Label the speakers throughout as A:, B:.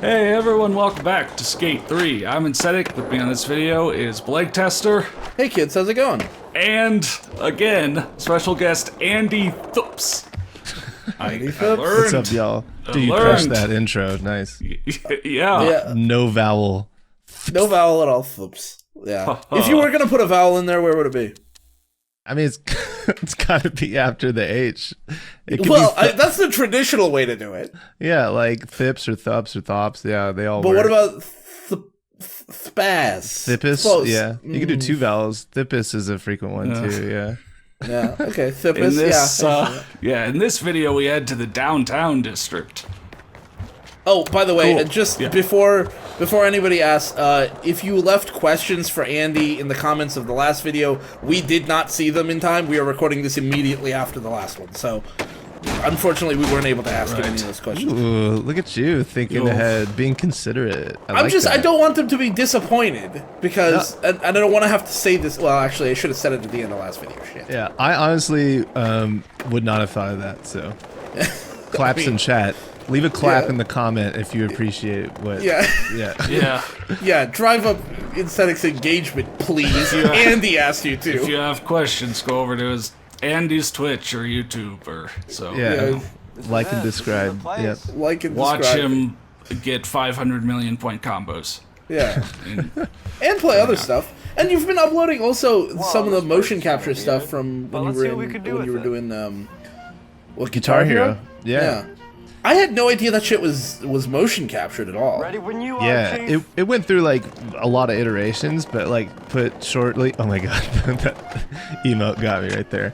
A: Hey everyone, welcome back to Skate 3. I'm andyTHPS. With me on this video is Blake Tester.
B: Hey kids, how's it going?
A: And, again, special guest andyTHPS.
C: What's up, y'all? Dude, you crushed that intro. Nice.
A: Yeah.
C: No vowel.
B: No vowel at all. Flips. Yeah. If you were gonna put a vowel in there, where would it be?
C: I mean, it's got to be after the H.
B: That's the traditional way to do it.
C: Yeah, like thips or thups or thops. Yeah, they all
B: But
C: work.
B: what about spaz?
C: Thippus?
B: Close.
C: Yeah. You can do two vowels. Thippus is a frequent one, too, yeah.
B: Yeah, okay. Thippus,
A: in this video we head to the downtown district.
B: Oh, by the way,
A: Cool.
B: before anybody asks, if you left questions for Andy in the comments of the last video, we did not see them in time. We are recording this immediately after the last one, so unfortunately we weren't able to ask him any of those questions.
C: Ooh, look at you thinking ahead, being considerate. I
B: don't want them to be disappointed because, and I don't want to have to say this. Well, actually, I should have said it at the end of the last video. Shit.
C: Yeah, I honestly would not have thought of that. So, claps in chat. Leave a clap in the comment if you appreciate what.
A: Yeah.
B: Drive up Aesthetics engagement, please. Andy asked you to.
A: If you have questions, go over to Andy's Twitch or YouTube or so.
C: Yeah. Like and describe. Yep.
B: Like and
A: watch
B: describe.
A: him get 500 million point combos.
B: Yeah. And play other stuff. And you've been uploading also some of the motion capture stuff from when you were doing
C: Guitar Hero. Yeah.
B: I had no idea that shit was motion captured at all.
D: Ready when you are,
C: Yeah,
D: Chief.
C: it went through like a lot of iterations, but like put shortly. Oh my god, that emote got me right there.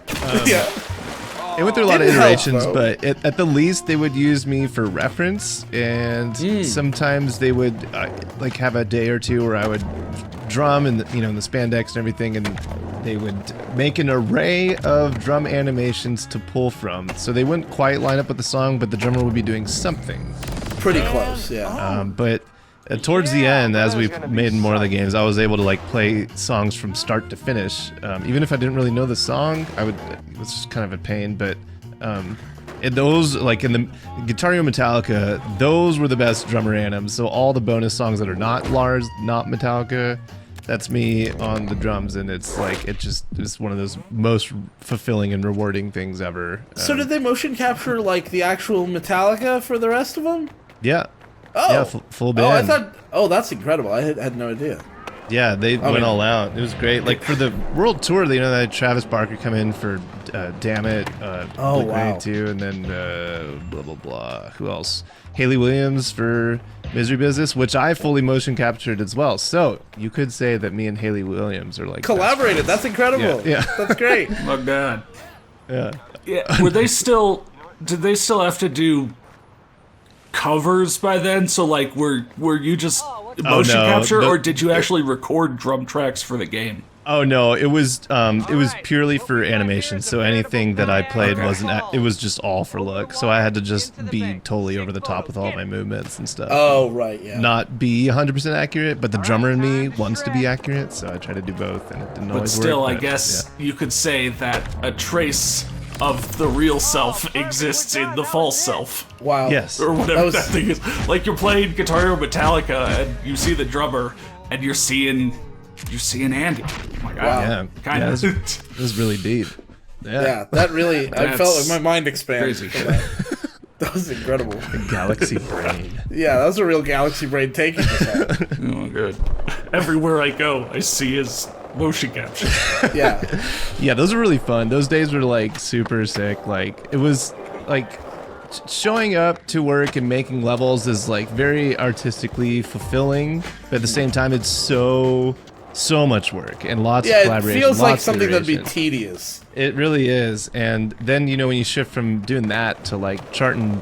C: It went through a lot of iterations, but at the least they would use me for reference, and sometimes they would like have a day or two where I would drum and in the spandex and everything, and they would make an array of drum animations to pull from. So they wouldn't quite line up with the song, but the drummer would be doing something.
B: Pretty close, yeah.
C: But towards the end, as we made more of the games, I was able to like play songs from start to finish. Even if I didn't really know the song, it was just kind of a pain. But those, like in the Guitar Hero Metallica, those were the best drummer anims. So all the bonus songs that are not Lars, not Metallica, that's me on the drums, and it's like it's one of those most fulfilling and rewarding things ever.
B: So did they motion capture like the actual Metallica for the rest of them?
C: Yeah.
B: Oh.
C: Yeah, full band.
B: Oh, I thought. Oh, that's incredible. I had no idea.
C: Yeah, they went all out. It was great. Like for the world tour, they they had Travis Barker come in for Damn It, Blink-182, and then blah blah blah. Who else? Haley Williams for Misery Business, which I fully motion captured as well. So you could say that me and Haley Williams are like
B: collaborated. That's incredible.
C: Yeah.
B: That's great.
A: Oh god.
C: Yeah.
A: Yeah. Were they still? Did they still have to do covers by then? So like, were you just motion capture, or did you actually record drum tracks for the game?
C: Oh no, it was purely for animation. So anything that I played it was just all for look. So I had to just be totally over the top with all my movements and stuff.
B: Oh right, yeah.
C: Not be 100% accurate, but the drummer in me wants to be accurate, so I try to do both, and it didn't always work.
A: But still, I guess you could say that a trace of the real self exists in the false self.
B: Wow.
C: Yes.
A: Or whatever that thing is. Like you're playing Guitar Hero Metallica and you see the drummer and you're seeing Andy. Oh my god.
C: Yeah.
A: Kind of.
C: It was really deep.
B: Yeah, that really. I felt like my mind expanded.
A: Crazy.
B: That was incredible.
C: Galaxy brain.
B: Yeah, that was a real galaxy brain taking this out.
A: Oh good. Everywhere I go, I see his motion capture.
B: Yeah.
C: Yeah, those are really fun. Those days were like super sick. Like it was like showing up to work and making levels is like very artistically fulfilling, but at the same time it's so much work and lots of collaboration.
B: It feels like
C: lots of
B: something that'd be
C: iteration.
B: tedious.
C: It really is. And then when you shift from doing that to like charting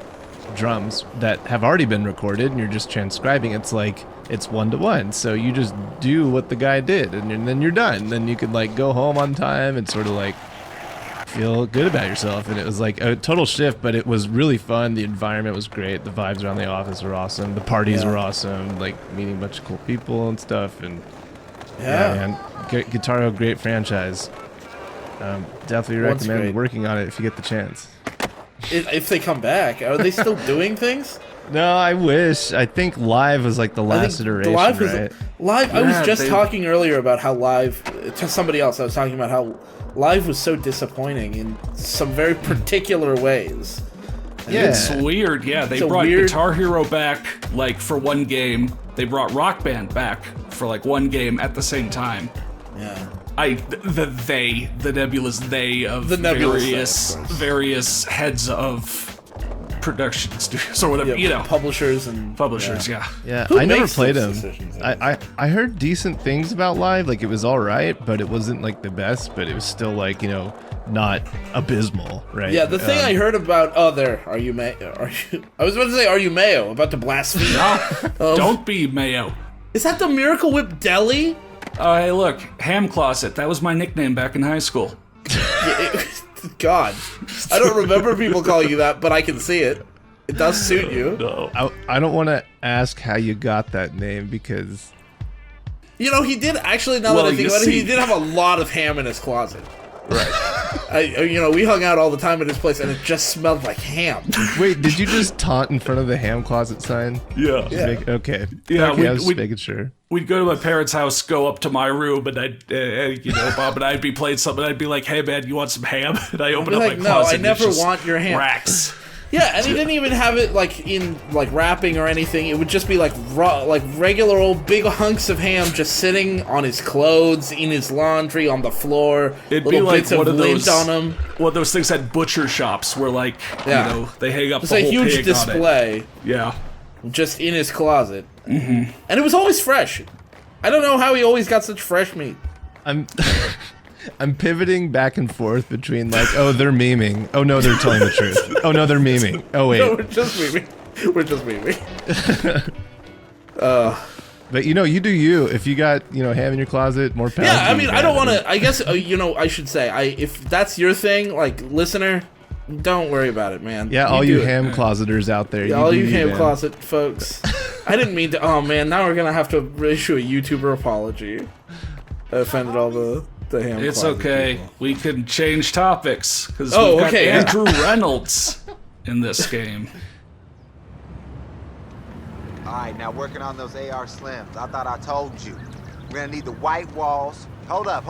C: drums that have already been recorded and you're just transcribing, it's like it's 1-to-1. So you just do what the guy did and then you're done. Then you could like go home on time and sort of like feel good about yourself. And it was like a total shift, but it was really fun. The environment was great. The vibes around the office were awesome. The parties were awesome. Like meeting a bunch of cool people and stuff. And man, Guitar Hero, great franchise. Definitely recommend working on it if you get the chance.
B: If they come back, are they still doing things?
C: No, I wish. I think live was like the last iteration,
B: live was
C: right?
B: live. I
A: Yeah,
B: was just talking earlier about how live to somebody else. I was talking about how live was so disappointing in some very particular ways.
C: Yeah.
A: It's weird, yeah. They brought Guitar Hero back, like, for one game. They brought Rock Band back for, like, one game at the same time.
B: Yeah.
A: The nebulous they of
B: The nebulous
A: various heads of production studios or whatever, you know.
B: Publishers and...
A: Yeah.
C: Yeah,
B: Who
C: I never
B: makes
C: played
B: those
C: them.
B: decisions,
C: I heard decent things about live. Like, it was all right, but it wasn't like the best. But it was still like, you know, not abysmal, right?
B: Yeah, the thing I heard about... Oh, there. Are you... I was about to say, are you Mayo? About to blaspheme.
A: No, don't be Mayo.
B: Is that the Miracle Whip Deli?
A: Hey, look, Ham Closet. That was my nickname back in high school.
B: God. I don't remember people calling you that, but I can see it. It does suit you.
A: No.
C: I don't want to ask how you got that name because...
B: You know, he did actually, now that I think about it, he did have a lot of ham in his closet. Right. You know, we hung out all the time at his place, and it just smelled like ham.
C: Wait, did you just taunt in front of the ham closet sign?
A: Yeah.
C: Okay.
A: Yeah,
C: okay, I was just making sure.
A: We'd go to my parents' house, go up to my room, and I'd, you know, Bob and I'd be playing something. I'd be like, "Hey, man, you want some ham?" And I open up my
B: No,
A: closet.
B: I
A: and
B: never
A: it's just
B: want your ham.
A: Racks.
B: Yeah, and he didn't even have it like in like wrapping or anything. It would just be like raw, like regular old big hunks of ham just sitting on his clothes, in his laundry, on the floor.
A: It'd be like
B: bits of lint on him.
A: One of those things at butcher shops where, like,
B: Yeah.
A: you know, they hang up
B: It's
A: the
B: a
A: whole
B: huge
A: pig
B: display,
A: on it. Yeah.
B: just in his closet, and it was always fresh. I don't know how he always got such fresh meat.
C: I'm pivoting back and forth between like, oh, they're memeing. Oh no, they're telling the truth. Oh no, they're memeing. Oh wait.
B: No, we're just memeing. We're just memeing.
C: But you know, you do you. If you got, you know, ham in your closet, more power.
B: Yeah, I mean, I don't want to. I guess you know, I should say, if that's your thing, like listener, don't worry about it, man.
C: Yeah, all you ham closeters out there.
B: Yeah, all you
C: do
B: ham
C: man.
B: closet folks. I didn't mean to. Oh man, now we're gonna have to issue a YouTuber apology. I offended all the ham.
A: It's
B: closet
A: okay.
B: people.
A: We can change topics because
B: Oh,
A: we've got
B: okay, yeah.
A: Andrew Reynolds in this game.
D: Alright, now working on those AR Slims. I thought I told you. We're gonna need the white walls. Hold up.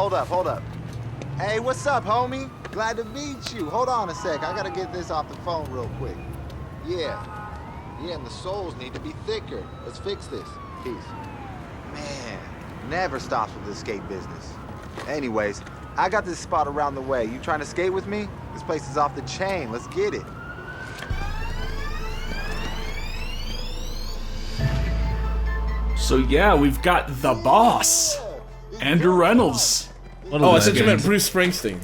D: Hey, what's up, homie? Glad to meet you. Hold on a sec. I gotta get this off the phone real quick. Yeah, and the soles need to be thicker. Let's fix this. Peace. Man, never stops with the skate business. Anyways, I got this spot around the way. You trying to skate with me? This place is off the chain. Let's get it.
A: So yeah, we've got the boss, Andrew Reynolds.
B: Oh, I said you meant Bruce Springsteen.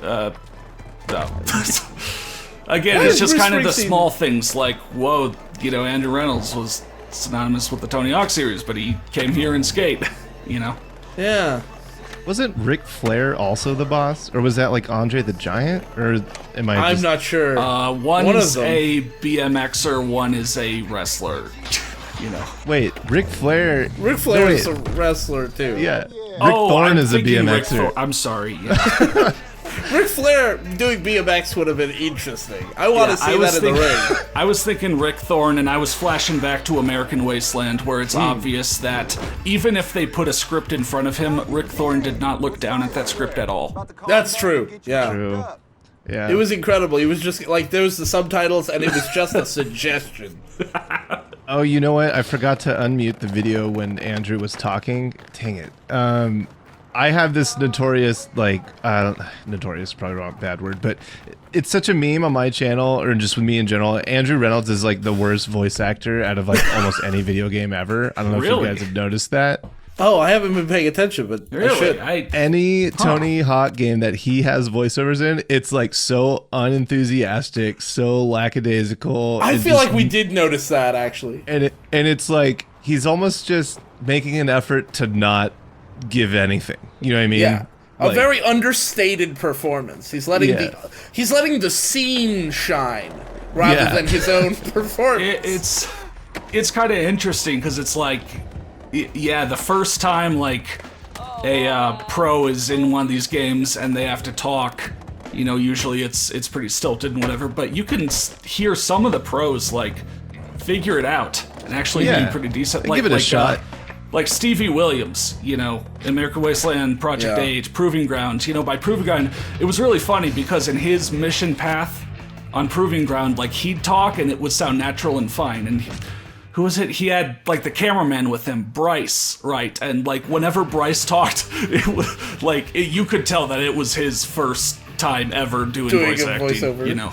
A: No. Again,
B: Why
A: it's
B: is
A: just
B: Bruce
A: kind of the
B: Springsteen-
A: small things like, whoa, you know, Andrew Reynolds was synonymous with the Tony Hawk series, but he came here and skate, you know?
B: Yeah.
C: Wasn't Ric Flair also the boss, or was that like Andre the Giant, or am I?
B: I'm
C: just...
B: not sure.
A: One's
B: them.
A: a BMXer, one is a wrestler, you know?
C: Wait, Ric Flair.
B: Ric Flair
C: no,
B: is
C: wait.
B: a wrestler too.
C: Yeah. Rick Thorne
A: I'm
C: is a
A: thinking Ric
C: BMXer.
A: Thor- I'm sorry. Yeah.
B: Ric Flair doing BMX would have been interesting. I want to see that in the ring.
A: I was thinking Rick Thorne, and I was flashing back to American Wasteland, where it's obvious that even if they put a script in front of him, Rick Thorne did not look down at that script at all.
B: That's true. Yeah.
C: True. Yeah.
B: It was incredible. He was just like, there was the subtitles, and it was just a suggestion.
C: Oh, you know what? I forgot to unmute the video when Andrew was talking. Dang it. I have this notorious, like, notorious is probably wrong, bad word, but it's such a meme on my channel, or just with me in general. Andrew Reynolds is like the worst voice actor out of like almost any video game ever. I don't know if
A: Really?
C: you guys have noticed that.
B: Oh, I haven't been paying attention, but I should.
A: Really?
C: Any Tony Hawk game that he has voiceovers in, it's like so unenthusiastic, so lackadaisical.
B: I
C: and
B: feel
C: just-
B: like we did notice that, actually.
C: and it's like he's almost just making an effort to not give anything. You know what I mean?
B: Yeah. A
C: Like-
B: very understated performance. He's letting
C: Yeah.
B: he's letting the scene shine rather
C: Yeah.
B: than his own performance.
A: It's kind of interesting because it's like, yeah, the first time like a pro is in one of these games and they have to talk, You know, usually it's pretty stilted and whatever, but you can hear some of the pros like figure it out and actually be pretty decent.
C: Give it a shot.
A: Like Stevie Williams, you know, American Wasteland, Project Age, Proving Ground. You know, by Proving Ground, it was really funny because in his mission path on Proving Ground, like he'd talk and it would sound natural and fine. And who was it? He had like the cameraman with him, Bryce, right? And like whenever Bryce talked, it was like you could tell that it was his first time ever doing voice acting. Voiceover. You know,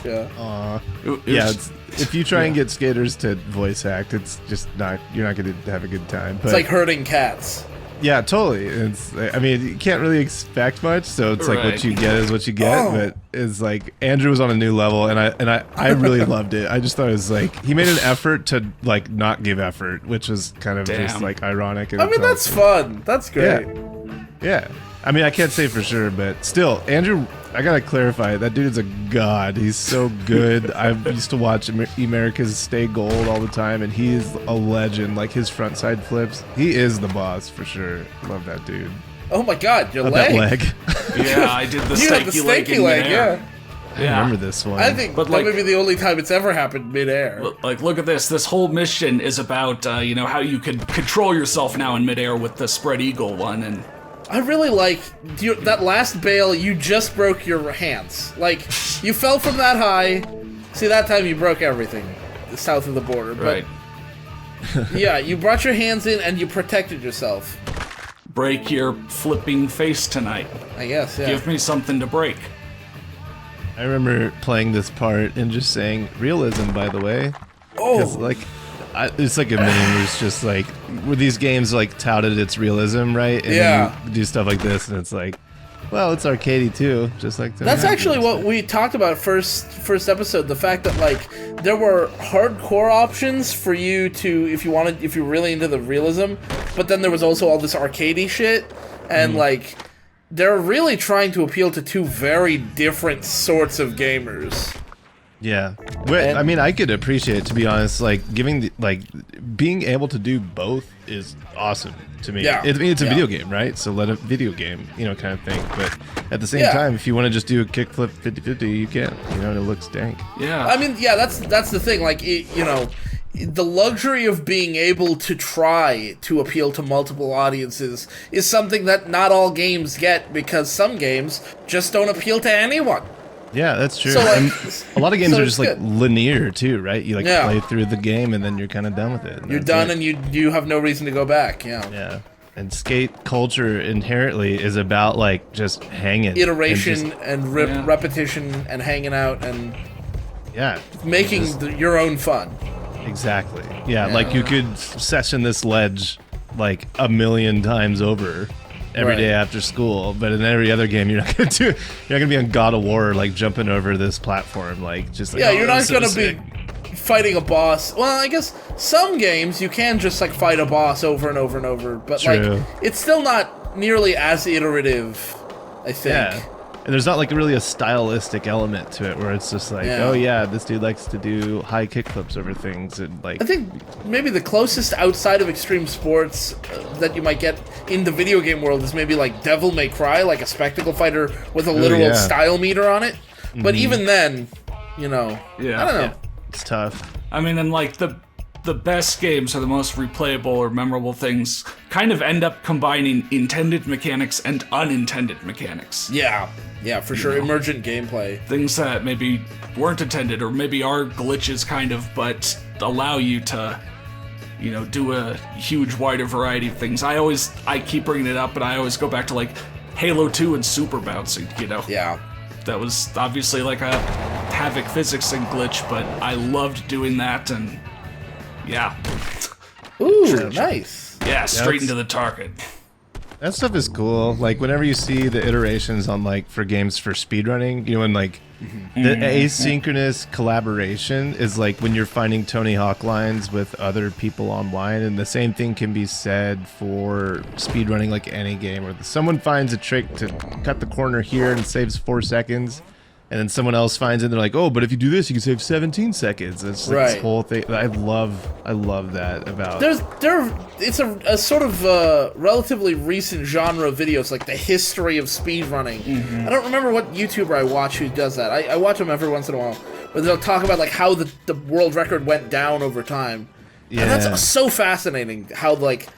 C: if you try and get skaters to voice act, it's just not. You're not going to have a good time. But,
B: it's like herding cats.
C: Yeah, totally. I mean, you can't really expect much, so it's like what you get is what you get. But it's like Andrew was on a new level, and I really loved it. I just thought it was like he made an effort to like not give effort, which was kind of just like ironic.
B: I mean, that's fun. That's great.
C: Yeah. I mean, I can't say for sure, but still, Andrew, I gotta clarify, that dude is a god. He's so good. I used to watch America's Stay Gold all the time, and he's a legend. Like, his front side flips, he is the boss for sure. Love that dude.
B: Oh my god, your leg.
C: That leg.
A: Yeah, I did the stanky leg in midair.
C: I remember this one.
B: I think that may be the only time it's ever happened midair.
A: Like, look at this. This whole mission is about, you know, how you can control yourself now in midair with the spread eagle one, and
B: I really like that last bail. You just broke your hands. Like, you fell from that high. See, that time you broke everything south of the border. But, yeah, you brought your hands in and you protected yourself.
A: Break your flipping face tonight.
B: I guess, yeah.
A: Give me something to break.
C: I remember playing this part and just saying, realism, by the way.
B: Oh.
C: Like, it's like a meme where it's just like, where these games like touted its realism, right? And then you do stuff like this, and it's like, well, it's arcadey too, just like that.
B: That's actually what we talked about first episode. The fact that like there were hardcore options for you to, if you're really into the realism, but then there was also all this arcadey shit, and like they're really trying to appeal to two very different sorts of gamers.
C: Yeah, I mean, I could appreciate it, to be honest. Like, being able to do both is awesome to me.
B: Yeah.
C: I mean, it's a video game, right? So let a video game, you know, kind of thing. But at the same time, if you want to just do a kickflip 50-50, you can. You know, and it looks dank.
A: Yeah.
B: I mean, yeah, that's the thing. Like, you know, the luxury of being able to try to appeal to multiple audiences is something that not all games get, because some games just don't appeal to anyone.
C: Yeah, that's true.
B: So, like,
C: and a lot of games are just like
B: good.
C: linear too, right? You like play through the game and then you're kind of done with it.
B: You're done, and you have no reason to go back. Yeah.
C: And skate culture inherently is about like just hanging,
B: iteration and repetition and hanging out and making your own fun.
C: Exactly. Yeah, like you could session this ledge like a million times over. Every day after school, but in every other game you're not gonna be on God of War like jumping over this platform, like just like
B: you're not gonna be fighting a boss. Well, I guess some games you can just like fight a boss over and over and over, but like it's still not nearly as iterative, I think.
C: Yeah. And there's not like really a stylistic element to it where it's just like, oh yeah, this dude likes to do high kickflips over things, and like.
B: I think maybe the closest outside of extreme sports that you might get in the video game world is maybe like Devil May Cry, like a spectacle fighter with a literal style meter on it. But even then, you know, I don't know.
C: It's tough.
A: I mean, and like the best games or the most replayable or memorable things kind of end up combining intended mechanics and unintended mechanics.
B: Yeah, for sure. Emergent gameplay. Things
A: that maybe weren't intended or maybe are glitches kind of, but allow you to, you know, do a huge wider variety of things. I keep bringing it up, and I always go back to like Halo 2 and super bouncing, you know?
B: Yeah.
A: That was obviously like a Havoc physics and glitch, but I loved doing that, and yeah.
B: Ooh, nice.
A: Yeah, straight into the target.
C: That stuff is cool. Like whenever you see the iterations on like for games for speedrunning, you know, and like the asynchronous collaboration is like when you're finding Tony Hawk lines with other people online, and the same thing can be said for speedrunning like any game, where someone finds a trick to cut the corner here and saves 4 seconds. and then someone else finds it and they're like, oh, but if you do this you can save 17 seconds. It's like this whole thing. I love that about
B: it's a sort of relatively recent genre of videos, like the history of speedrunning. I don't remember what YouTuber I watch who does that. I watch them every once in a while, but they'll talk about like how the world record went down over time.
C: Yeah.
B: And that's so fascinating how like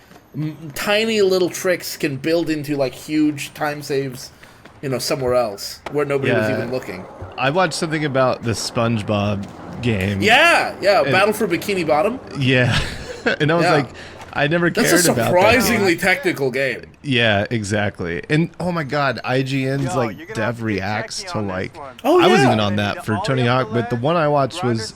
B: tiny little tricks can build into like huge time saves, you know, somewhere else where nobody was even looking.
C: I watched something about the SpongeBob game.
B: Yeah, Battle for Bikini Bottom.
C: Yeah. And I was like, I never cared about that.
B: That's a surprisingly technical game.
C: Yeah, exactly. And oh my god, IGN's like dev reacts to like
B: Oh,
C: I wasn't
B: yeah.
C: even on that for Tony Hawk, but the one I watched was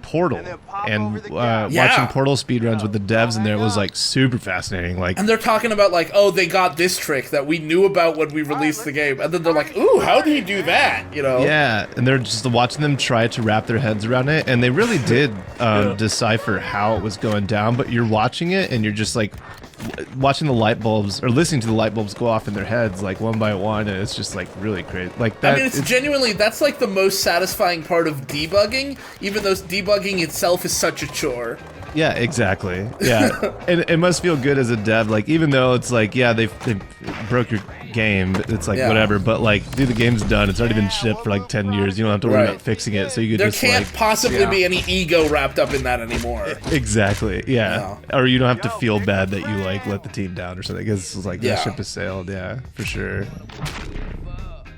C: Portal, and watching Portal speedruns with the devs in there was like super fascinating. Like,
B: And they're talking about like, oh, they got this trick that we knew about when we released the game, and then they're like, ooh, how did he do that? You know?
C: yeah, and they're just watching them try to wrap their heads around it, and they really did decipher how it was going down. But you're watching it, and you're just like watching the light bulbs or listening to the light bulbs go off in their heads like one by one, and it's just like really crazy. Like that,
B: I mean, it's genuinely, that's like the most satisfying part of debugging, even though debugging itself is such a chore.
C: Yeah, exactly. Yeah, and it must feel good as a dev. Like, even though it's like, yeah, they broke your game, it's like whatever. But like, dude, the game's done. It's already been shipped for like 10 years. You don't have to worry about fixing it. So you could
B: there
C: just
B: can't
C: like,
B: possibly be any ego wrapped up in that anymore.
C: exactly. Yeah, or you don't have to feel bad that you like let the team down or something. Because it's like that ship has sailed. Yeah, for sure.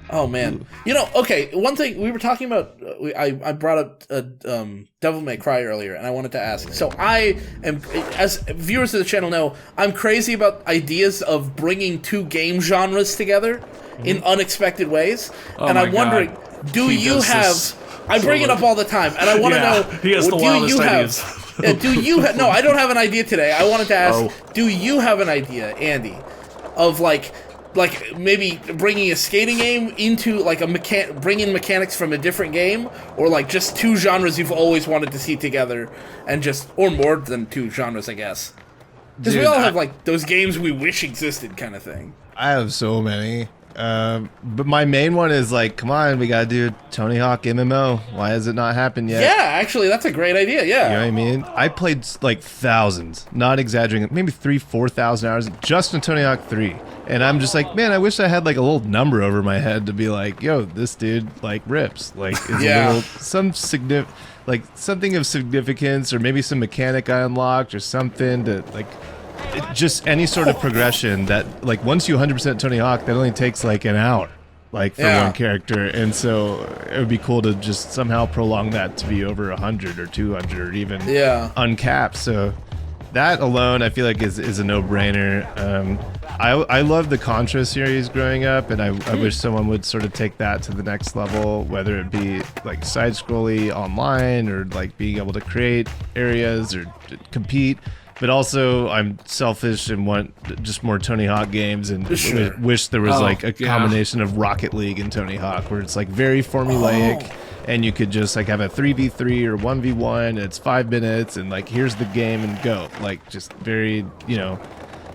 B: Oh man, you know, okay. One thing we were talking about, I brought up Devil May Cry earlier, and I wanted to ask. So I am, as viewers of the channel know, I'm crazy about ideas of bringing two game genres together in unexpected ways, and I'm wondering, do you have? I bring it up all the time, and I want to know.
A: He has the wildest ideas.
B: Do you have? No, I don't have an idea today. I wanted to ask, do you have an idea, Andy, of like maybe bringing a skating game into like bringing mechanics from a different game, or like just two genres you've always wanted to see together, and just, or more than two genres, I guess. Because we all have like those games we wish existed kind of thing.
C: I have so many. But my main one is like, come on, we gotta do Tony Hawk MMO. Why has it not happened yet?
B: Yeah, actually, that's a great idea. Yeah.
C: You know what I mean? I played like thousands, not exaggerating, maybe 3,000-4,000 hours just in Tony Hawk 3. And I'm just like, man, I wish I had like a little number over my head to be like, yo, this dude like rips. Like, is a little, something of significance, or maybe some mechanic I unlocked or something to like, just any sort of progression that like once you 100% Tony Hawk, that only takes like an hour, like for one character. And so it would be cool to just somehow prolong that to be over 100 or 200 or even uncapped. So that alone, I feel like is a no-brainer. I love the Contra series growing up, and I wish someone would sort of take that to the next level, whether it be like side-scrolly online, or like being able to create areas or compete. But also, I'm selfish and want just more Tony Hawk games, and wish there was like a combination of Rocket League and Tony Hawk, where it's like very formulaic. And you could just like have a 3v3 or 1v1. It's 5 minutes, and like here's the game and go. Like just very, you know.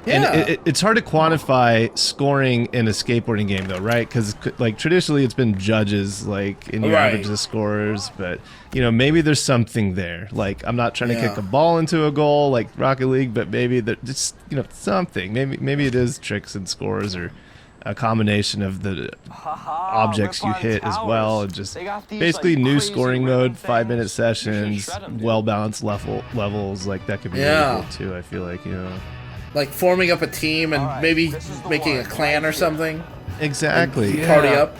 C: And it's hard to quantify scoring in a skateboarding game, though, right? Because like traditionally, it's been judges, like, and you average the scores. But you know, maybe there's something there. Like, I'm not trying to kick a ball into a goal like Rocket League, but maybe there's just, you know, something. Maybe it is tricks and scores, or a combination of the objects you hit as well, and just basically new scoring mode, 5-minute sessions, well-balanced levels. Like that could be really cool too. I feel like, you know,
B: like forming up a team and maybe making a clan or something.
C: Exactly.
B: Party up.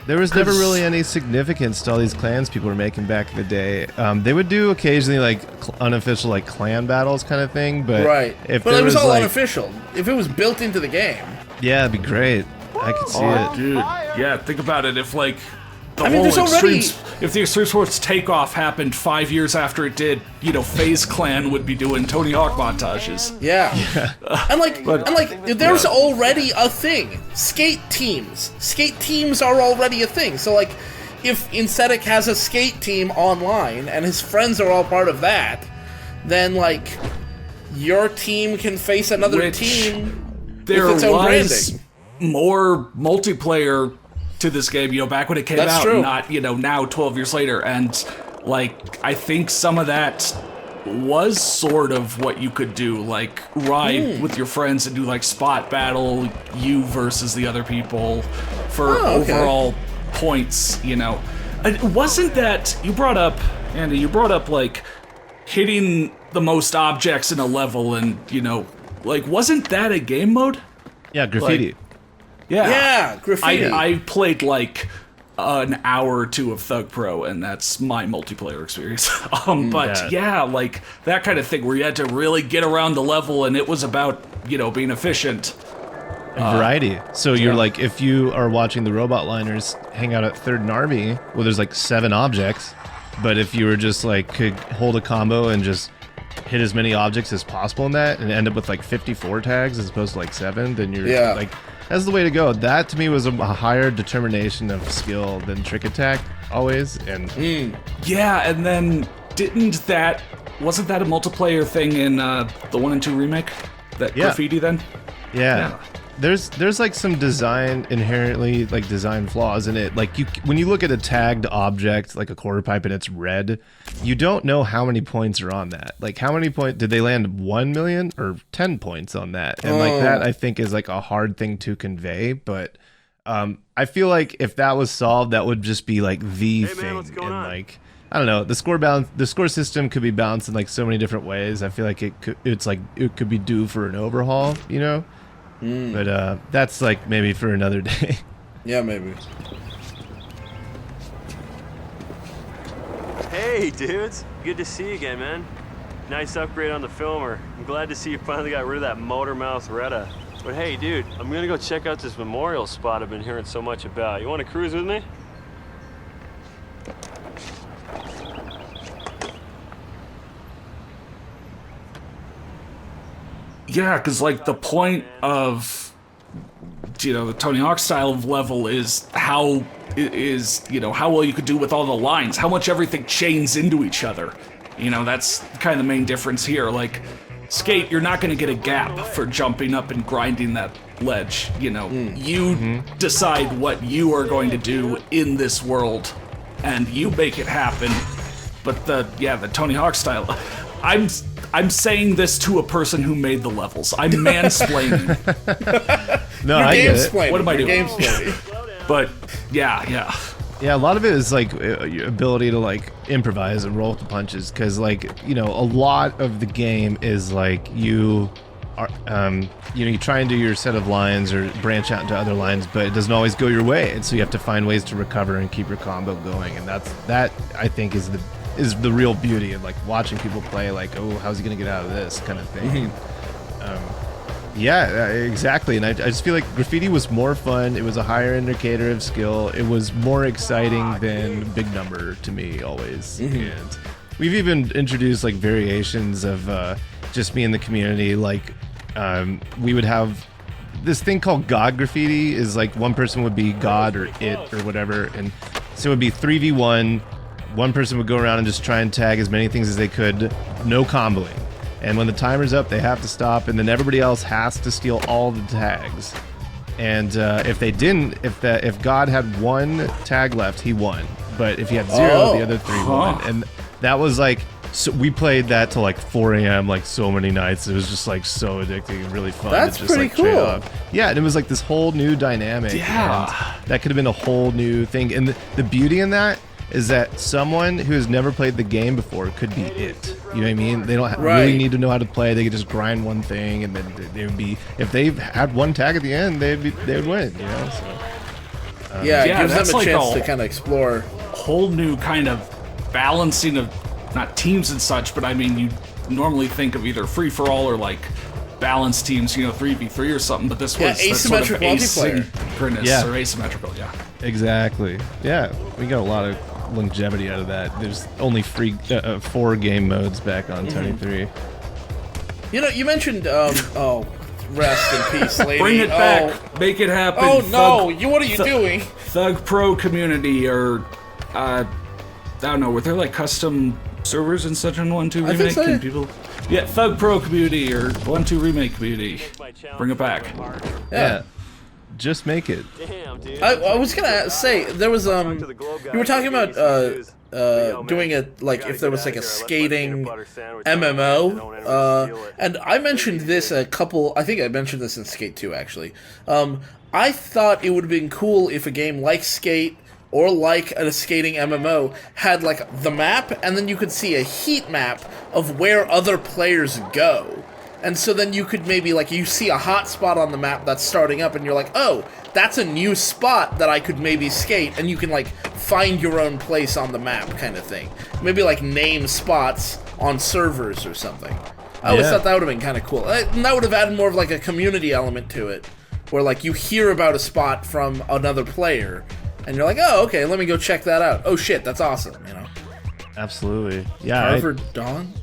C: There was never really any significance to all these clans people were making back in the day. They would do occasionally like unofficial like clan battles kind of thing, but
B: but it was all unofficial. If it was built into the game.
C: Yeah, it'd be great. I could see it.
A: Dude, yeah, think about it. If like the if the Extreme Sports takeoff happened 5 years after it did, you know, FaZe Clan would be doing Tony Hawk montages.
B: Yeah. And there's already a thing. Skate teams. Skate teams are already a thing. So like, if Incetic has a skate team online and his friends are all part of that, then like your team can face another team with its own branding.
A: More multiplayer to this game, you know, back when it came
B: That's
A: out,
B: true.
A: not, you know, now 12 years later. And, like, I think some of that was sort of what you could do, like, ride with your friends and do, like, spot battle, you versus the other people for overall points, you know. It wasn't that, you brought up, Andy, like, hitting the most objects in a level and, you know, like, wasn't that a game mode?
C: Yeah, graffiti.
A: Like, yeah,
B: graffiti.
A: I played like an hour or two of Thug Pro, and that's my multiplayer experience. But yeah, like that kind of thing where you had to really get around the level, and it was about, you know, being efficient.
C: And variety. So you're like, if you are watching the robot liners hang out at 3rd and Army, well, there's like 7 objects. But if you were just like, could hold a combo and just hit as many objects as possible in that and end up with like 54 tags as opposed to like 7, then you're like, that's the way to go. That to me was a higher determination of skill than trick attack always. And
A: yeah, and then wasn't that a multiplayer thing in the 1 and 2 remake? That graffiti then?
C: Yeah. There's like some inherently design flaws in it. Like when you look at a tagged object like a quarter pipe and it's red, you don't know how many points are on that. Like how many points did they land? 1 million or 10 points on that? And like that I think is like a hard thing to convey, but I feel like if that was solved, that would just be like the thing.
E: What's going on?
C: Like I don't know, the score system could be balanced in like so many different ways. I feel like it could be due for an overhaul, you know? But that's like maybe for another day.
B: Yeah, maybe.
E: Hey, dudes. Good to see you again, man. Nice upgrade on the filmer. I'm glad to see you finally got rid of that motor mouth Retta. But hey, dude, I'm gonna go check out this memorial spot I've been hearing so much about. You want to cruise with me?
A: Yeah, because like the point of, you know, the Tony Hawk style of level is how well you could do with all the lines, how much everything chains into each other. You know, that's kind of the main difference here. Like, Skate, you're not going to get a gap for jumping up and grinding that ledge. You know, you decide what you are going to do in this world, and you make it happen. But the Tony Hawk style, I'm saying this to a person who made the levels. I'm mansplaining.
C: No, I get it.
A: What am I doing?
B: Gamesplaining.
A: But yeah.
C: Yeah, a lot of it is like your ability to like improvise and roll with the punches, because like, you know, a lot of the game is like you are, you try and do your set of lines or branch out into other lines, but it doesn't always go your way, and so you have to find ways to recover and keep your combo going, and that I think is the real beauty of like watching people play. Like, oh, how's he gonna get out of this kind of thing? Yeah, exactly. And I just feel like graffiti was more fun. It was a higher indicator of skill. It was more exciting than Big Number to me always. And we've even introduced like variations of just me in the community. Like we would have this thing called God Graffiti. Is like one person would be God or it or whatever, and so it would be 3v1. One person would go around and just try and tag as many things as they could, no comboing. And when the timer's up, they have to stop, and then everybody else has to steal all the tags. And if they didn't, if God had 1 tag left, he won. But if he had 0, the other 3 won. And that was like, so we played that till like 4 a.m. like so many nights. It was just like so addicting and really fun.
B: That's
C: to just,
B: pretty
C: like, trade
B: cool.
C: off. Yeah, and it was like this whole new dynamic.
A: Yeah.
C: And that could have been a whole new thing. And the beauty in that is that someone who has never played the game before could be it. You know what I mean? They don't really need to know how to play. They could just grind one thing, and then they would be. If they had 1 tag at the end, they would win. You know? So,
B: yeah, it gives
A: that's
B: them a
A: like
B: chance to kind of explore.
A: Whole new kind of balancing of not teams and such, but I mean, you normally think of either free for all or like balanced teams, you know, 3v3 or something. But this was
B: asymmetric
A: sort of
B: multiplayer.
A: asynchronous or asymmetrical. Yeah.
C: exactly. Yeah, we got a lot of longevity out of that. There's only 4 game modes back on Tony 3.
B: You know, you mentioned rest in peace, lady.
A: Bring it back. Make it happen.
B: Oh no! What are you doing?
A: Thug Pro community, or I don't know. Were there like custom servers and such on 1-2 remake?
B: I think so.
A: Can people? Yeah, Thug Pro community or 1-2 remake community. Bring it back.
C: Yeah. just make it.
E: Damn, dude.
B: I was gonna say there was
E: To the Globe guy,
B: you were talking
E: I'll
B: about
E: give you some news.
B: doing it like if there was like a skating MMO, and I mentioned this a couple. I think I mentioned this in Skate 2 actually. I thought it would have been cool if a game like Skate or like a skating MMO had like the map, and then you could see a heat map of where other players go. And so then you could maybe, like, you see a hot spot on the map that's starting up, and you're like, oh, that's a new spot that I could maybe skate, and you can, like, find your own place on the map kind of thing. Maybe, like, name spots on servers or something. I always thought that would have been kind of cool. And that would have added more of, like, a community element to it, where, like, you hear about a spot from another player, and you're like, oh, okay, let me go check that out. Oh, shit, that's awesome, you know?
C: Absolutely. Yeah.
B: Harvard Dawn?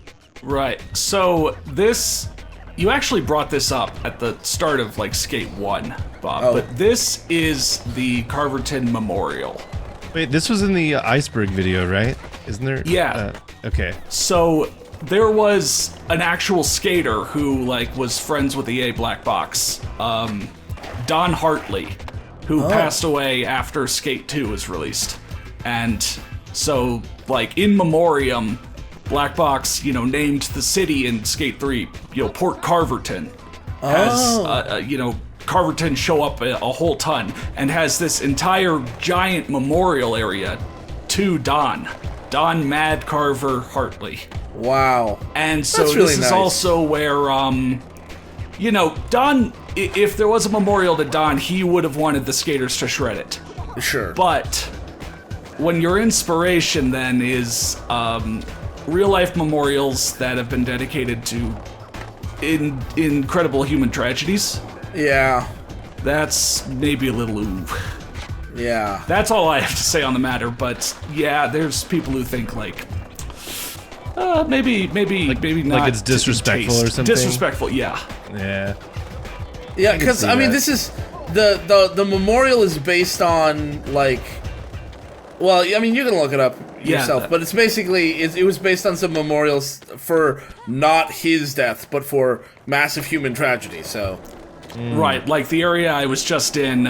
A: Right. So this... You actually brought this up at the start of, like, Skate 1, Bob, but this is the Carverton Memorial.
C: Wait, this was in the Iceberg video, right? Isn't there?
A: Yeah.
C: Okay.
A: So there was an actual skater who, like, was friends with the EA Black Box, Don Hartley, who passed away after Skate 2 was released. And so, like, in memoriam... Black Box, you know, named the city in Skate 3, you know, Port Carverton. Has, you know, Carverton show up a whole ton, and has this entire giant memorial area to Don Mad Carver Hartley.
B: Wow.
A: And so
B: That's really
A: this is
B: nice.
A: also where, you know, Don, if there was a memorial to Don, he would have wanted the skaters to shred it.
B: Sure.
A: But when your inspiration then is, real-life memorials that have been dedicated to incredible human tragedies.
B: Yeah.
A: That's maybe a little ooh.
B: Yeah.
A: That's all I have to say on the matter, but yeah, there's people who think like, maybe not.
C: Like it's disrespectful or something?
A: Disrespectful, yeah.
C: Yeah.
B: Yeah, because, I mean,
C: that.
B: this is... The memorial is based on, like... Well, I mean, you can look it up yourself, but it's basically... It was based on some memorials for not his death, but for massive human tragedy, so...
A: Right, like the area I was just in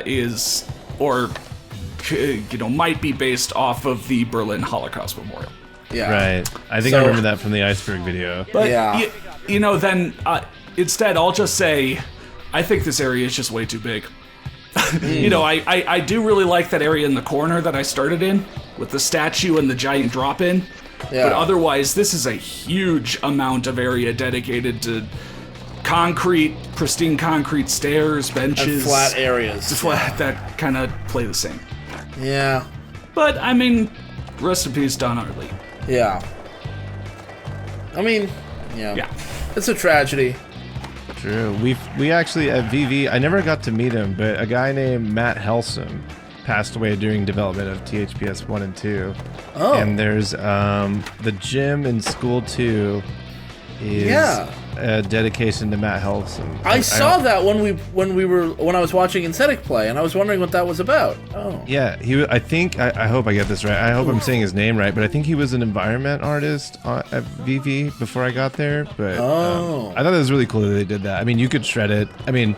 A: is, or, you know, might be based off of the Berlin Holocaust Memorial.
B: Yeah.
C: Right. I think I remember that from the Iceberg video.
A: But,
B: Yeah.
A: you know, then, instead, I'll just say, I think this area is just way too big. You know, I do really like that area in the corner that I started in, with the statue and the giant drop-in.
B: Yeah.
A: But otherwise, this is a huge amount of area dedicated to concrete, pristine concrete stairs, benches.
B: And flat areas.
A: Flat, that kind of play the same.
B: Yeah.
A: But, I mean, rest in peace, Don Hartley.
B: Yeah. I mean, yeah.
A: Yeah.
B: It's a tragedy.
C: True. We actually at VV, I never got to meet him, but a guy named Matt Helsum passed away during development of THPS 1 and 2.
B: Oh.
C: And there's the gym in school 2 is a dedication to Matt Helsum.
B: I saw that when I was watching Incetic play, and I was wondering what that was about. Oh.
C: Yeah, I think I hope I get this right. I hope I'm saying his name right, but I think he was an environment artist at VV before I got there. But I thought it was really cool that they did that. I mean, you could shred it. I mean,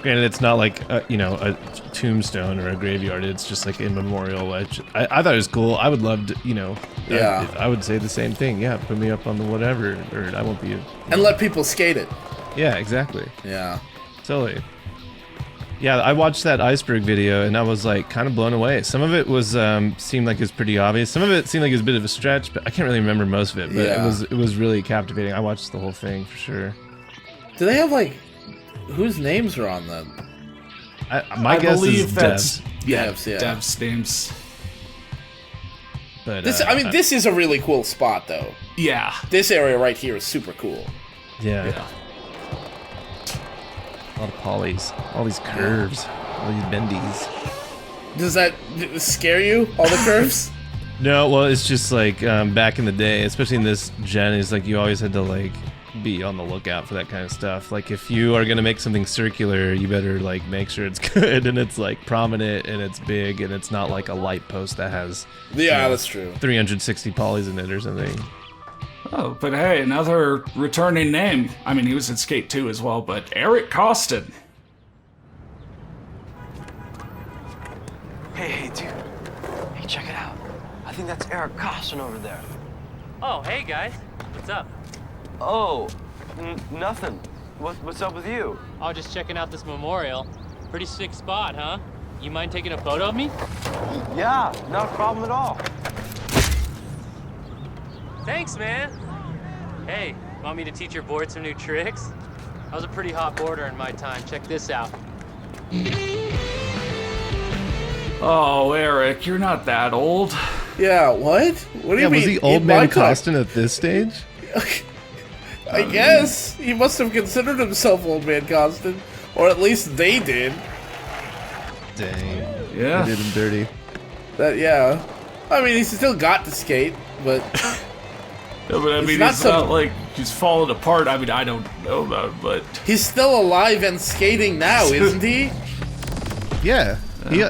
C: granted, it's not like a tombstone or a graveyard. It's just like in memorial. Which I thought it was cool. I would love to,
B: Yeah.
C: I would say the same thing. Yeah, put me up on the whatever, or I won't be.
B: And let people skate it.
C: Yeah, exactly.
B: Yeah.
C: Totally. Yeah, I watched that Iceberg video and I was like kind of blown away. Some of it was seemed like it was pretty obvious. Some of it seemed like it was a bit of a stretch, but I can't really remember most of it. But it was really captivating. I watched the whole thing for sure.
B: Do they have like whose names are on them?
C: My guess is
A: that's
B: Devs,
A: Dev's names.
C: But
B: this is a really cool spot though.
A: Yeah.
B: This area right here is super cool.
C: yeah. A lot of polys, all these curves, all these bendies.
B: Does that scare you? All the curves?
C: No, well, it's just like back in the day, especially in this gen, is like you always had to like be on the lookout for that kind of stuff. Like if you are gonna make something circular, you better like make sure it's good and it's like prominent and it's big and it's not like a light post that has
B: That's true.
C: 360 polys in it or something.
A: Oh, but hey, another returning name. I mean, he was in Skate 2 as well, but Eric Costin.
F: think that's Eric Costin over there.
E: Oh, hey guys. What's up?
F: Oh, nothing. What's up with you?
E: Oh, just checking out this memorial. Pretty sick spot, huh? You mind taking a photo of me?
F: Yeah, not a problem at all.
E: Thanks, man. Hey, want me to teach your board some new tricks? I was a pretty hot boarder in my time. Check this out.
A: Oh, Eric, you're not that old.
B: Yeah, what? What do you mean?
C: Was he old
B: In my
C: man
B: time?
C: Costin at this stage?
B: I guess he must have considered himself Old Man Costin, or at least they did.
C: Dang.
A: Yeah.
C: They did him dirty.
B: Yeah. I mean, he's still got to skate, but
A: No, but I mean,
B: not
A: it's
B: some-
A: not like he's falling apart. I mean, I don't know about it, but
B: he's still alive and skating now, isn't he?
C: Yeah.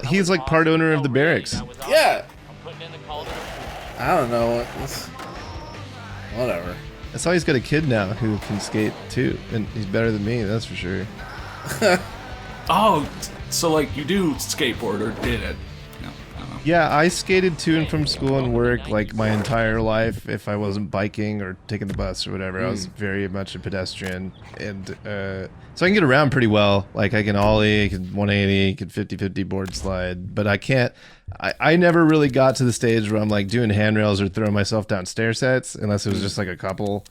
C: He's like part owner of the barracks.
B: Yeah.
E: I'm putting in the call.
B: I don't know. Whatever.
C: I saw he's got a kid now who can skate too, and he's better than me, that's for sure.
A: oh, so like you do skateboard or did it? No, I don't know.
C: Yeah, I skated to and from school and work like my entire life. If I wasn't biking or taking the bus or whatever, I was very much a pedestrian, and so I can get around pretty well. Like I can ollie, I can 180, I can 50-50 board slide, but I can't. I never really got to the stage where I'm like doing handrails or throwing myself down stair sets unless it was just like a couple.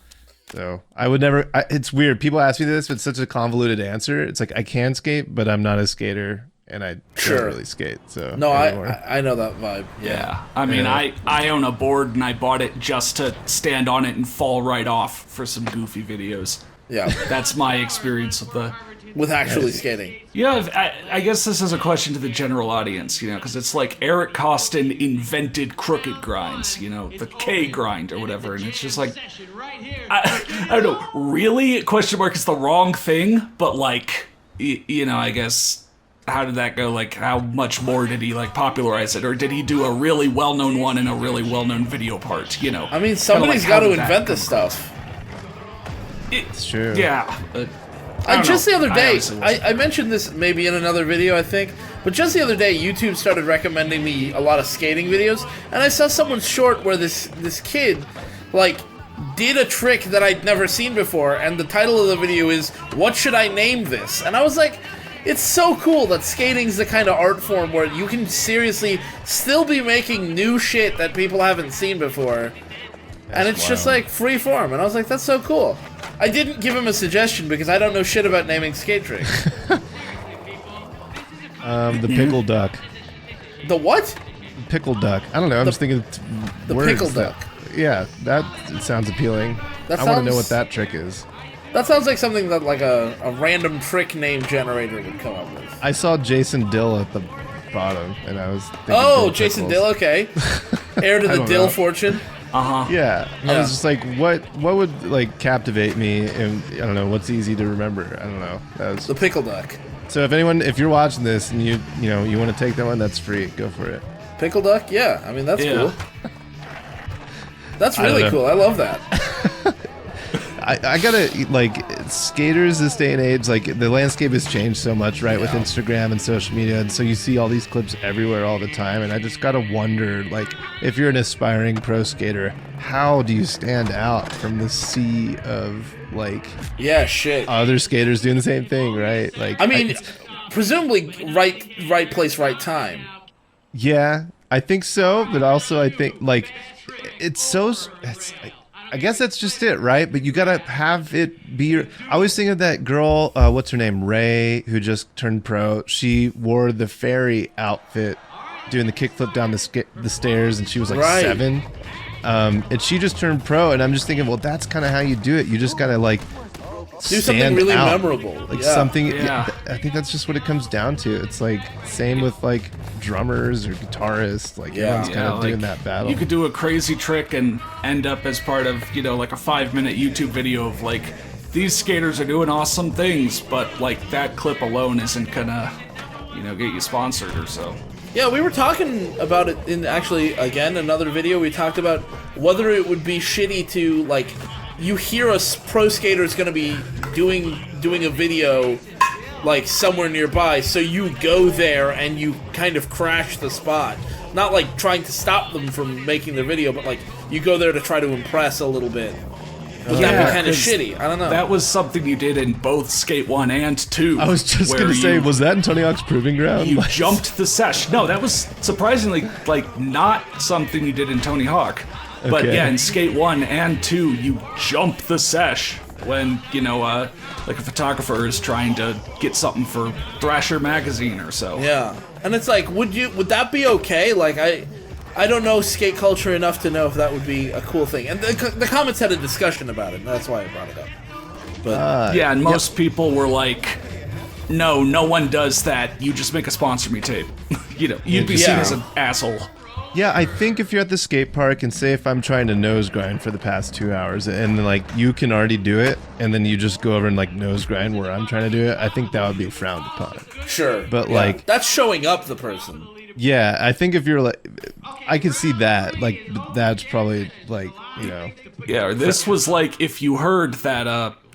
C: So I would never. It's weird. People ask me this, but it's such a convoluted answer. It's like I can skate, but I'm not a skater, and I don't really skate. So
B: No,
C: anymore.
B: I know that vibe.
A: Yeah, I mean, I own a board and I bought it just to stand on it and fall right off for some goofy videos.
B: Yeah.
A: That's my experience
B: With actually skating.
A: Yeah, I guess this is a question to the general audience, you know, because it's like Eric Costin invented crooked grinds, you know, the K grind or whatever, and it's just like, I don't know, really? Question mark is the wrong thing, but like, you know, I guess, how did that go? Like, how much more did he like popularize it, or did he do a really well-known one in a really well-known video part, you know?
B: I mean, somebody's
A: like,
B: got
A: how
B: to
A: did that
B: invent this
A: come
B: stuff.
C: It's true.
A: Yeah. I
B: Just the other day,
A: honestly wasn't.
B: I mentioned this maybe in another video, I think, but just the other day, YouTube started recommending me a lot of skating videos, and I saw someone's short where this kid, like, did a trick that I'd never seen before, and the title of the video is, "What should I name this?" And I was like, it's so cool that skating's the kind of art form where you can seriously still be making new shit that people haven't seen before. And it's just like free form, and I was like, that's so cool. I didn't give him a suggestion because I don't know shit about naming skate tricks.
C: The pickle duck.
B: The what?
C: Pickle duck. I don't know. I'm just thinking
B: The
C: words
B: pickle
C: that-
B: duck.
C: Yeah, that sounds appealing.
B: That
C: I want to know
B: sounds-
C: what that trick is.
B: That sounds like something that like a random trick name generator would come up with.
C: I saw Jason Dill at the bottom, and I was thinking
B: Oh,
C: Dill
B: Jason
C: Pickles.
B: Dill, okay. Heir to
C: I
B: the
C: don't
B: Dill
C: know.
B: fortune.
C: Yeah, I
B: Yeah.
C: was just like, what would like captivate me? And I don't know what's easy to remember. I don't know. That was,
B: The pickle duck.
C: so if you're watching this and you want to take that one, that's free. Go for it.
B: Pickle duck? Yeah, I mean, that's
A: Yeah.
B: cool. That's
C: I don't
B: really
C: know.
B: cool. I love that.
C: I gotta like skaters this day and age. Like the landscape has changed so much, right, with Instagram and social media, and so you see all these clips everywhere all the time. And I just gotta wonder, like, if you're an aspiring pro skater, how do you stand out from the sea of like
B: Yeah, shit.
C: other skaters doing the same thing, right? Like,
B: I mean, presumably right place, right time.
C: yeah, I think so, but also I think like I guess that's just it, right? But you gotta have it be I always think of that girl, what's her name, Ray, who just turned pro. She wore the fairy outfit doing the kickflip down the stairs, and she was like
B: Right.
C: 7, and she just turned pro. And I'm just thinking, well, that's kind of how you do it. You just gotta like
B: Do something
C: stand
B: really
C: out.
B: memorable.
C: Like
B: Yeah.
C: something.
A: Yeah.
C: I think that's just what it comes down to. It's like same with like drummers or guitarists. Like
B: Yeah.
C: everyone's kind of doing
A: like,
C: that battle.
A: You could do a crazy trick and end up as part of, you know, like a 5-minute YouTube video of like, these skaters are doing awesome things, but like that clip alone isn't gonna, you know, get you sponsored or so.
B: Yeah, we were talking about it in actually, again, another video. We talked about whether it would be shitty to, like, you hear a pro skater is going to be doing a video, like, somewhere nearby, so you go there and you kind of crash the spot. not like trying to stop them from making their video, but like you go there to try to impress a little bit. Would that be kind of
A: 'cause
B: shitty? I don't know.
A: That was something you did in both Skate 1 and 2.
C: I was just
A: where
C: gonna say,
A: you-
C: was that in Tony Hawk's Proving Ground?
A: You
C: Like-
A: jumped the sesh. No, that was surprisingly like not something you did in Tony Hawk. But
C: Okay.
A: yeah, in Skate 1 and 2, you jump the sesh when, like a photographer is trying to get something for Thrasher magazine or so.
B: Yeah, and it's like, would that be okay? Like, I don't know skate culture enough to know if that would be a cool thing. And the comments had a discussion about it, and that's why I brought it up. But
A: Yeah, and most people were like, no one does that. You just make a Sponsor Me tape. You'd be seen
B: Yeah.
A: as an asshole.
C: Yeah, I think if you're at the skate park and say if I'm trying to nose grind for the past 2 hours and like you can already do it and then you just go over and like nose grind where I'm trying to do it, I think that would be frowned upon.
B: sure,
C: But,
B: yeah.
C: like-
B: that's showing up the person.
C: Yeah, I think if you're like, I could see that. Like, that's probably like,
A: Yeah, or this was like if you heard that,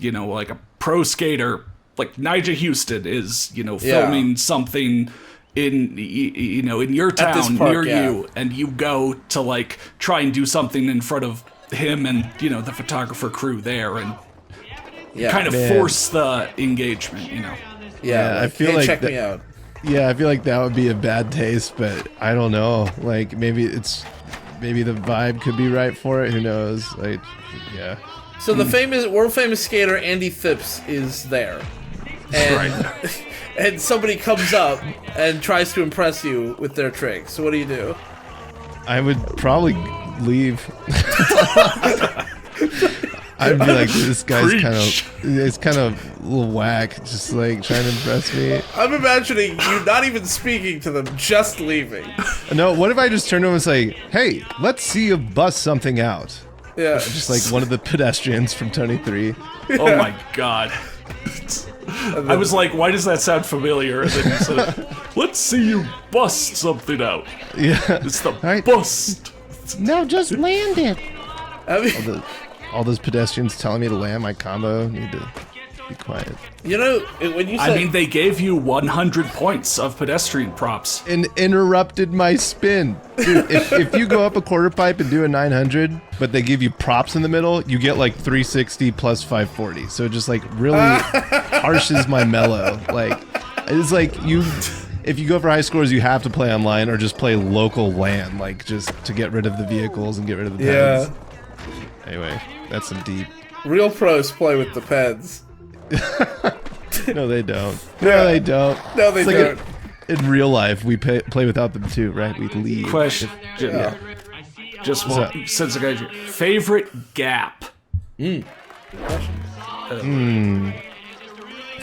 A: like a pro skater, like Nigel Houston is, filming something in, in your
B: At this
A: town
B: park,
A: near
B: yeah.
A: you, and you go to like try and do something in front of him and, the photographer crew there and
B: Yeah,
A: kind of
C: Man.
A: force the engagement,
B: Yeah,
C: I feel
B: hey,
C: like
B: check
C: that-
B: me out.
C: yeah, I feel like that would be a bad taste, but I don't know. Like, maybe the vibe could be right for it. Who knows? Like, yeah.
B: So the world famous skater andyTHPS is there, and and somebody comes up and tries to impress you with their tricks. So what do?
C: I would probably leave. I'd be like, this guy's kind of a little whack, just like trying to impress me.
B: I'm imagining you not even speaking to them, just leaving.
C: No, what if I just turn to him and say, hey, let's see you bust something out?
B: Yeah,
C: Just like one of the pedestrians from Tony 3.
A: Oh my god. I was like, why does that sound familiar? And then you said, let's see you bust something out.
C: Yeah.
A: It's the
C: Right.
A: bust.
C: No, just land it.
B: I mean,
C: All those pedestrians telling me to land my combo. Need to be quiet.
B: when you said,
A: I mean, they gave you 100 points of pedestrian props.
C: And interrupted my spin. Dude, if you go up a quarter pipe and do a 900, but they give you props in the middle, you get like 360 plus 540. So it just like really harshes my mellow. Like, it's like if you go for high scores, you have to play online or just play local LAN, like just to get rid of the vehicles and get rid of the pens. Anyway, that's some deep.
B: real pros play with the pens.
C: No, they don't. No, they don't.
B: No, they
C: It's like
B: don't.
C: in real life, we play without them too, right? We leave.
A: Question.
B: Yeah.
A: Just
C: that?
A: since I got you. Favorite gap?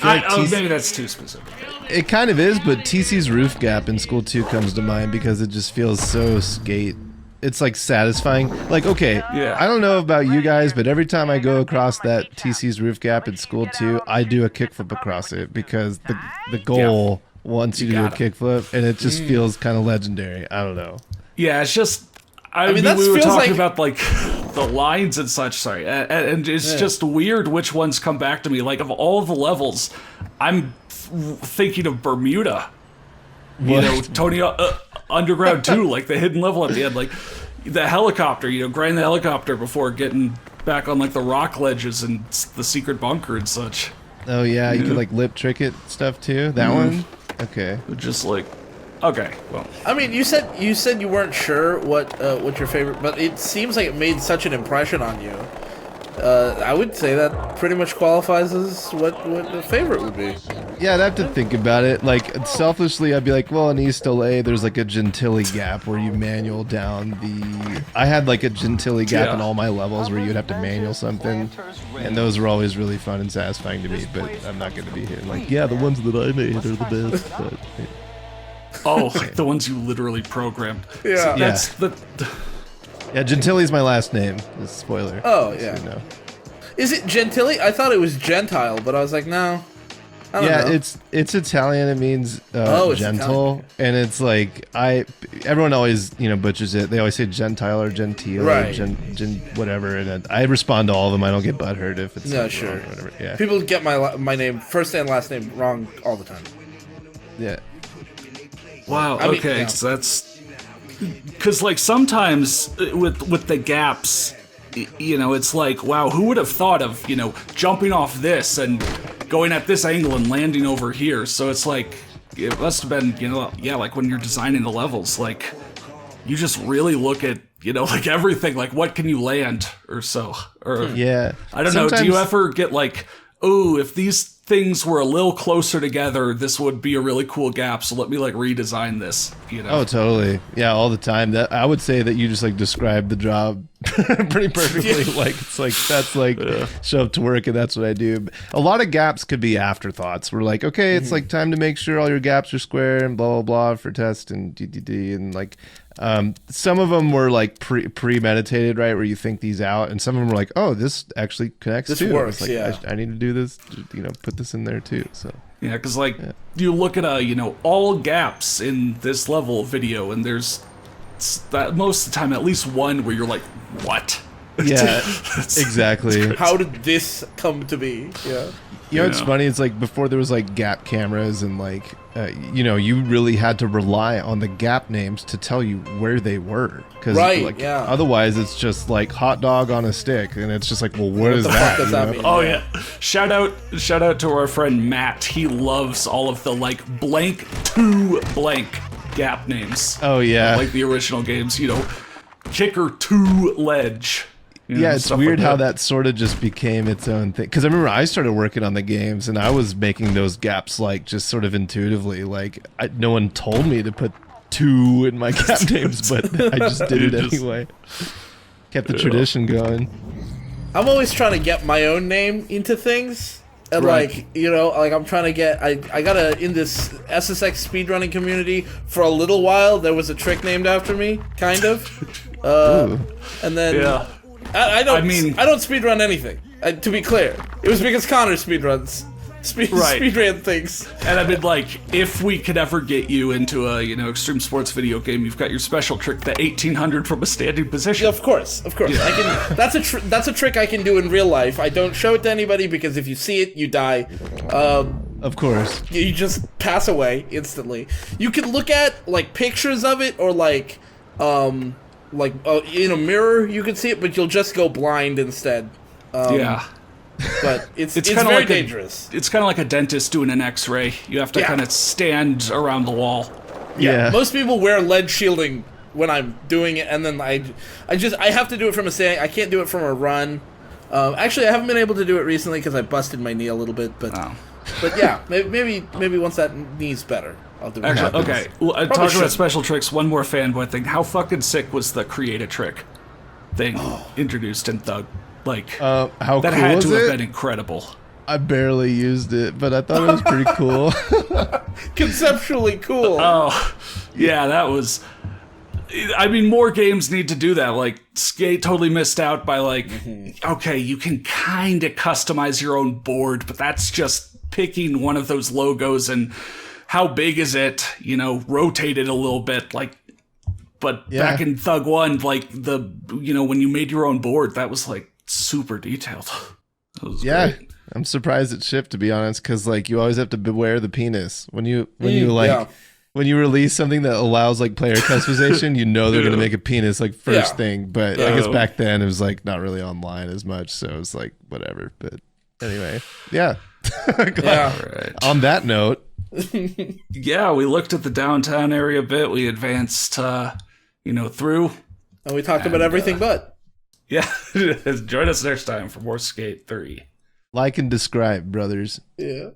C: like
A: Maybe that's too specific.
C: It kind of is, but TC's roof gap in School 2 comes to mind because it just feels so skate. It's like satisfying. Like, okay,
A: Yeah.
C: I don't know about you guys, but every time I go across that TC's roof gap in School 2, I do a kickflip across it because the goal wants you to do a
A: gotta.
C: kickflip, and it just feels kind of legendary. I don't know.
A: Yeah, it's just. I mean,
B: that
A: we were
B: feels
A: talking
B: like-
A: about like the lines and such. Sorry, and it's just weird which ones come back to me. Like of all the levels, I'm thinking of Bermuda. You know, Tony Underground 2, like the hidden level at the end, like the helicopter. Grind the helicopter before getting back on like the rock ledges and the secret bunker and such.
C: Oh yeah, you could like lip trick it stuff too. That one. Okay.
A: Just like, okay, well,
B: I mean, you said you weren't sure what your favorite, but it seems like it made such an impression on you. I would say that pretty much qualifies as what the favorite would be.
C: Yeah, I'd have to think about it. Like, selfishly, I'd be like, well, in East LA, there's like a Gentilly gap where you manual down the... I had like a Gentilly gap
A: Yeah.
C: in all my levels where you'd have to manual something. And those were always really fun and satisfying to me, but I'm not going to be here. Like, yeah, the ones that I made are the best. But,
A: oh, like the ones you literally programmed.
B: Yeah.
A: That's the.
C: yeah, Gentilly's my last name. This is a spoiler.
B: Oh,
C: Just so
B: yeah.
C: you know.
B: Is it Gentilly? I thought it was Gentile, but I was like, no. I don't
C: Yeah,
B: know.
C: it's Italian. It means
B: It's
C: gentle, and it's like everyone always butchers it. They always say Gentile or Gentile
B: Right.
C: or whatever, and I respond to all of them. I don't get butthurt if it's
B: No,
C: wrong
B: sure.
C: or whatever. Yeah,
B: People get my name, first and last name, wrong all the time.
C: yeah.
A: Wow.
B: I mean,
A: Okay,
B: yeah.
A: so that's. because like sometimes with the gaps, it's like, wow, who would have thought of jumping off this and going at this angle and landing over here? So it's like it must have been like when you're designing the levels, like you just really look at like everything, like what can you land or so, or
C: Yeah.
A: I don't know. Do you ever get like, oh, if these things were a little closer together, this would be a really cool gap, so let me like redesign this,
C: Oh, totally. Yeah, all the time. That I would say that you just like described the job pretty perfectly. Like it's like that's like show up to work and that's what I do. A lot of gaps could be afterthoughts. We're like, okay, it's like time to make sure all your gaps are square and blah blah blah for test and DDD and like some of them were like premeditated, right? Where you think these out, and some of them were like, oh, this actually connects
B: This
C: too.
B: works,
C: Like,
B: yeah.
C: I need to do this, put this in there too. So
A: yeah, because like you look at all gaps in this level video, and there's that most of the time at least one where you're like, what?
C: yeah, exactly.
B: How did this come to be? Yeah.
C: You know what's funny? It's like before there was like gap cameras and like, you really had to rely on the gap names to tell you where they were. Cause
B: Right,
C: like,
B: yeah.
C: Otherwise it's just like hot dog on a stick. And it's just like, well, what is
B: the
C: that?
B: fuck does that
C: you know?
B: mean?
A: Oh yeah. Shout out to our friend Matt. He loves all of the like blank to blank gap names.
C: Oh yeah.
A: Like the original games, kicker to ledge.
C: Yeah, it's
A: stuff
C: weird
A: like
C: how that sort of just became its own thing. Because I remember I started working on the games and I was making those gaps like just sort of intuitively. Like no one told me to put 2 in my gap names, but I just did it anyway. Kept the tradition going.
B: I'm always trying to get my own name into things. And
A: Right.
B: like I'm trying to get I got in this SSX speedrunning community for a little while. There was a trick named after me, kind of. And then
A: Yeah.
B: I don't
A: mean-
B: I don't speedrun anything. To be clear, it was because Connor speedruns.
A: Right.
B: Speedran things.
A: And I mean, like, if we could ever get you into a, extreme sports video game, you've got your special trick, the 1800 from a standing position.
B: Of course. I can. That's a trick I can do in real life. I don't show it to anybody because if you see it, you die.
C: Of course.
B: You just pass away instantly. You can look at like pictures of it or like in a mirror you can see it, but you'll just go blind instead.
A: Yeah.
B: But it's
A: kinda
B: very
A: like
B: dangerous.
A: It's kind of like a dentist doing an x-ray. You have to
B: Yeah.
A: kind of stand around the wall.
C: Yeah.
B: Most people wear lead shielding when I'm doing it, and then I have to do it from a standing. I can't do it from a run. Actually, I haven't been able to do it recently because I busted my knee a little bit. But
A: Oh.
B: but yeah, maybe once that knee's better, I'll do it.
A: Actually, okay. Well, talking
B: shouldn't.
A: about special tricks, one more fanboy thing. How fucking sick was the create a trick thing introduced in Thug? Like,
C: How
A: that
C: cool
A: had
C: was
A: to have
C: it?
A: been incredible.
C: I barely used it, but I thought it was pretty cool.
B: Conceptually cool.
A: Oh, yeah, that was... I mean, more games need to do that. Like, Skate totally missed out by, like, okay, you can kind of customize your own board, but that's just picking one of those logos and how big is it, rotate it a little bit, like... But back in Thug 1, like, when you made your own board, that was, like, super detailed. That was great.
C: I'm surprised it shipped, to be honest, because like you always have to beware the penis when you when you release something that allows like player customization. They're gonna make a penis like first thing, but I guess back then it was like not really online as much, so it was like whatever. But anyway, yeah.
A: Right.
C: On that note,
A: Yeah, we looked at the downtown area a bit. We advanced, through.
B: And we talked about everything but.
A: Yeah, join us next time for more Skate 3.
C: like and describe, brothers.
B: Yeah.